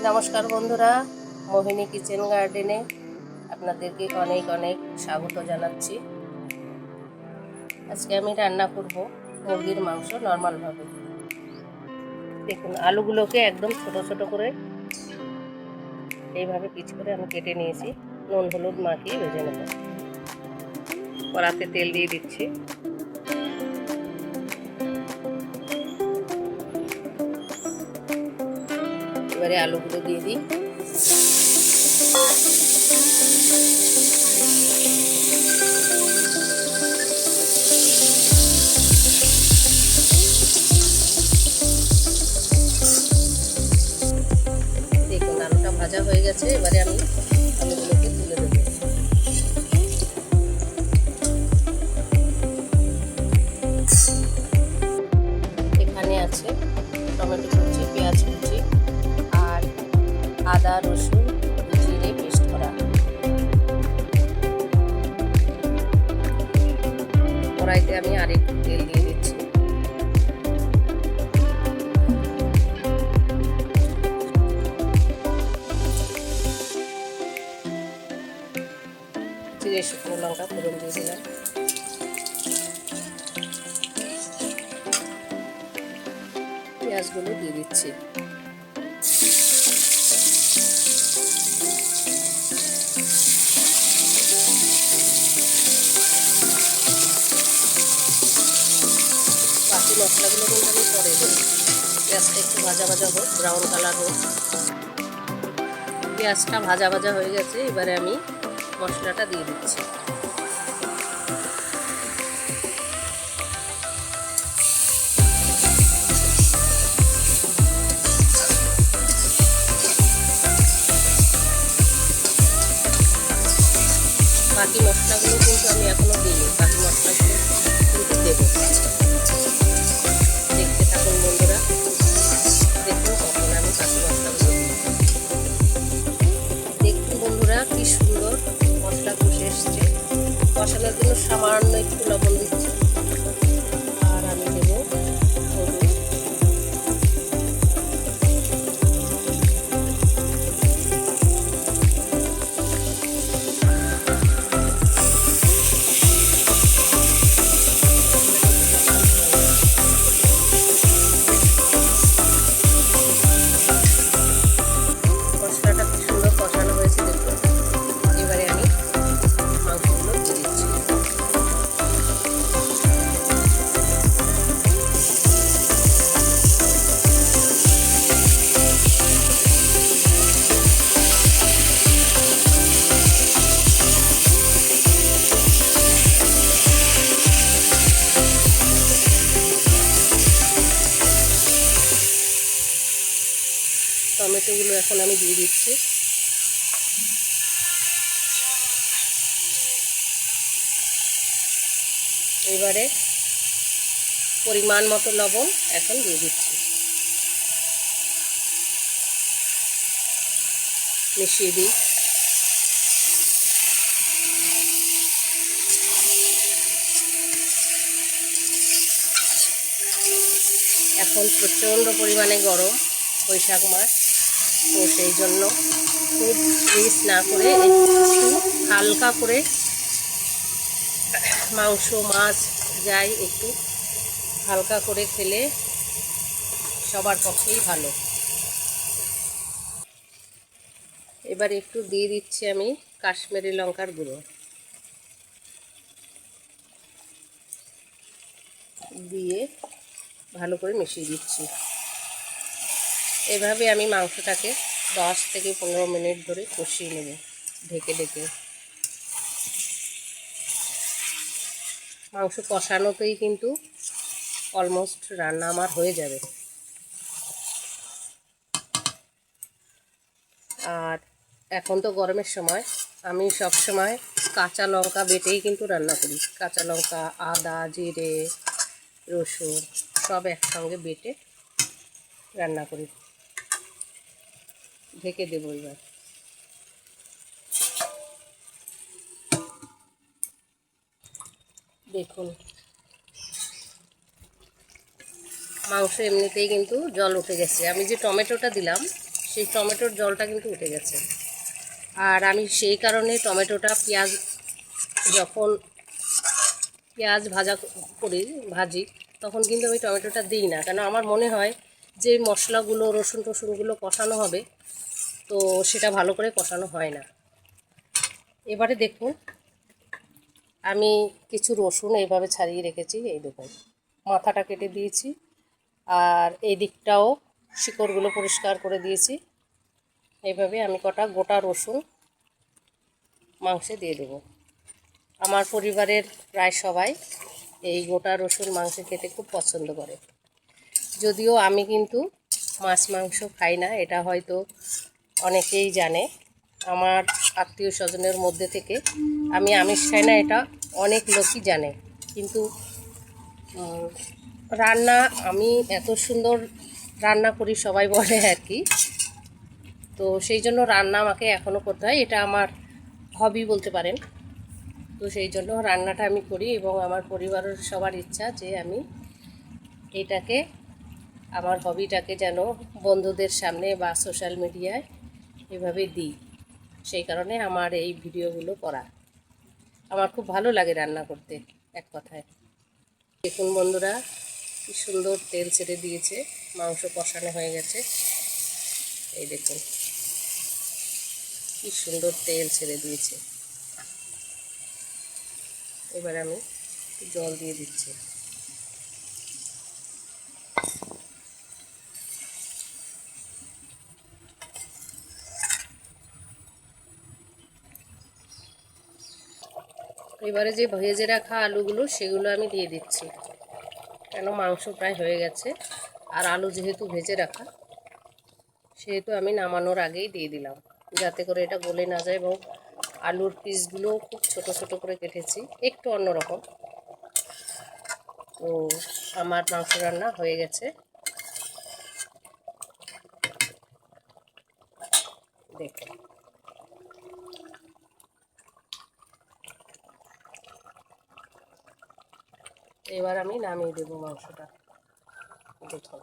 নমস্কার বন্ধুরা, মোহিনী কিচেন গার্ডেনে আপনাদেরকে অনেক অনেক স্বাগত জানাচ্ছি। আজকে আমি রান্না করব মুরগির মাংস নর্মালভাবে। দেখুন, আলুগুলোকে একদম ছোট ছোট করে এইভাবে পিচ করে আমি কেটে নিয়েছি। নুন হলুদ মাখিয়ে ভেজে নেব। কড়াতে তেল দিয়ে দিচ্ছি। এবারে আলুগুলো দিয়ে দিই। দেখুন, আলুটা ভাজা হয়ে গেছে। এবারে আমি আলুগুলোকে তুলে দেব। এখানে আছে টমেটো কুচি, পেঁয়াজ কুচি আর আদা রসুন জিরে পেস্ট করা। কড়াইতে আমি আরেকটু তেল দিয়ে দিচ্ছি। জিরে শুকনো লঙ্কা ফোড়ন দিয়ে দিলাম। পেঁয়াজগুলো দিয়ে দিচ্ছি। বাকি মশলাগুলো কিন্তু আমি পরে দেব। পেঁয়াজটা একটু ভাজা ভাজা হোক, ব্রাউন কালার হোক। পেঁয়াজটা ভাজা ভাজা হয়ে গেছে। এবারে আমি মশলাটা দিয়ে দিচ্ছি। বাকি মশলাগুলো কিন্তু আমি এখনো দিইনি। বাকি মশলাগুলো কিন্তু দেবো। দেখতে থাকুন বন্ধুরা, দেখুন কখন আমি বাকি মশলাগুলো দিই। দেখুন বন্ধুরা, কি সুন্দর মশলা কষে এসছে। কষানোর জন্য সামান্য একটু লবণ দিচ্ছি। আর আমি দেবো হলুদ। মশলাটা কি সুন্দর কষানো হয়েছে দেখুন। এবারে আমি মাংসগুলো দিয়ে দিচ্ছি। টমেটোগুলো এখন আমি দিয়ে দিচ্ছি। এবারে পরিমাণ মতো লবণ এখন দিয়ে দিচ্ছি। মিশিয়ে দিই। এখন প্রচণ্ড পরিমাণে গরম, বৈশাখ মাস, তো সেই জন্য খুব রিচ না করে একটু হালকা করে মাংস মাছ যাই একটু হালকা করে খেলে সবার পক্ষেই ভালো। এবার একটু দিয়ে দিচ্ছি আমি কাশ্মীরি লঙ্কার গুঁড়ো। দিয়ে ভালো করে মিশিয়ে দিচ্ছি। এভাবে আমি মাংসটাকে 10 থেকে 15 মিনিট ধরে কষিয়ে নেব ঢেকে ঢেকে। মাংস কষানোতেই কিন্তু অলমোস্ট রান্না আমার হয়ে যাবে। আর এখন তো গরমের সময়, আমি সব সময় কাঁচা লঙ্কা বেটেই কিন্তু রান্না করি। কাঁচা লঙ্কা, আদা, জিরে, রসুন সব একসঙ্গে বেটে রান্না করি। ঢেকে দেবো এবার। দেখুন, মাংস এমনিতেই কিন্তু জল উঠে গেছে। আমি যে টমেটোটা দিলাম সেই টমেটোর জলটা কিন্তু উঠে গেছে। আর আমি সেই কারণে টমেটোটা যখন পেঁয়াজ ভাজি তখন কিন্তু আমি টমেটোটা দিই না, কেন আমার মনে হয় যে মশলাগুলো রসুন টসুনগুলো কষানো হবে, তো সেটা ভালো করে কষানো হয় না। এবারে দেখুন আমি কিছু রসুন এইভাবে ছাড়িয়ে রেখেছি, এই দেখুন মাথাটা কেটে দিয়েছি, আর এই দিকটাও শিকড়গুলো পরিষ্কার করে দিয়েছি। এইভাবে আমি কটা গোটা রসুন মাংসে দিয়ে দেবো। আমার পরিবারের প্রায় সবাই এই গোটা রসুন মাংস খেতে খুব পছন্দ করে। যদিও আমি কিন্তু মাছ মাংস খাই না, এটা হয়তো অনেকেই জানে। আমার আত্মীয় স্বজনের মধ্যে থেকে আমি আমিষ খাই না, এটা অনেক লোকই জানে। কিন্তু রান্না আমি এত সুন্দর রান্না করি সবাই বলে আর কি, তো সেই জন্য রান্না আমাকে এখনও করতে হয়, এটা আমার হবি বলতে পারেন। তো সেই জন্য রান্নাটা আমি করি, এবং আমার পরিবারের সবার ইচ্ছা যে আমি এটাকে আমার হবিটাকে যেন বন্ধুদের সামনে বা সোশ্যাল মিডিয়ায় এভাবে দিই। সেই কারণে আমার এই ভিডিওগুলো করা। আমার খুব ভালো লাগে রান্না করতে, এক কথায়। দেখুন বন্ধুরা, কি সুন্দর তেল ছেড়ে দিয়েছে, মাংস কষানো হয়ে গেছে। এই দেখুন কি সুন্দর তেল ছেড়ে দিয়েছে। এবার আমি জল দিয়ে দিচ্ছি। এবারে যে ভেজে রাখা আলুগুলো সেগুলো আমি দিয়ে দিচ্ছি, কেন মাংস প্রায় হয়ে গেছে, আর আলু যেহেতু ভেজে রাখা সেহেতু আমি নামানোর আগেই দিয়ে দিলাম, যাতে করে এটা গলে না যায়। এবং আলুর পিসগুলো খুব ছোট ছোট করে কেটেছি, একটু অন্যরকম। তো আমার মাংস রান্না হয়ে গেছে, দেখুন। এবার আমি নামিয়ে দেবো মাংসটা, দেখুন।